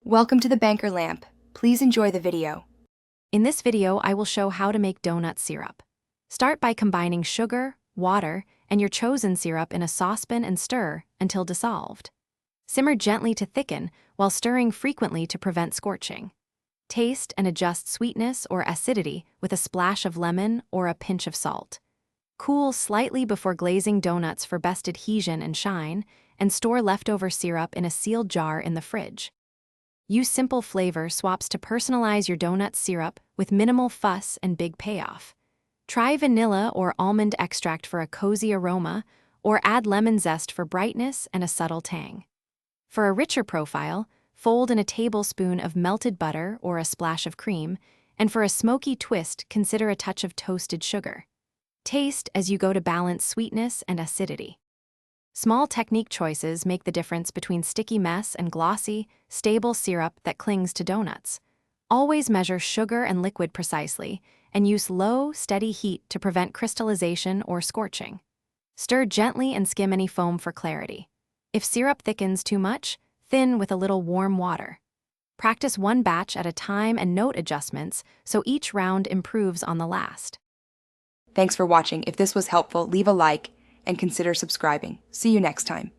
Welcome to the Banker Lamp. Please enjoy the video. In this video, I will show how to make donut syrup. Start by combining sugar, water, and your chosen syrup in a saucepan and stir until dissolved. Simmer gently to thicken while stirring frequently to prevent scorching. Taste and adjust sweetness or acidity with a splash of lemon or a pinch of salt. Cool slightly before glazing donuts for best adhesion and shine, and store leftover syrup in a sealed jar in the fridge. Use simple flavor swaps to personalize your donut syrup with minimal fuss and big payoff. Try vanilla or almond extract for a cozy aroma, or add lemon zest for brightness and a subtle tang. For a richer profile, fold in a tablespoon of melted butter or a splash of cream, and for a smoky twist, consider a touch of toasted sugar. Taste as you go to balance sweetness and acidity. Small technique choices make the difference between sticky mess and glossy, stable syrup that clings to donuts. Always measure sugar and liquid precisely, and use low, steady heat to prevent crystallization or scorching. Stir gently and skim any foam for clarity. If syrup thickens too much, thin with a little warm water. Practice one batch at a time and note adjustments so each round improves on the last. Thanks for watching. If this was helpful, leave a like and consider subscribing. See you next time.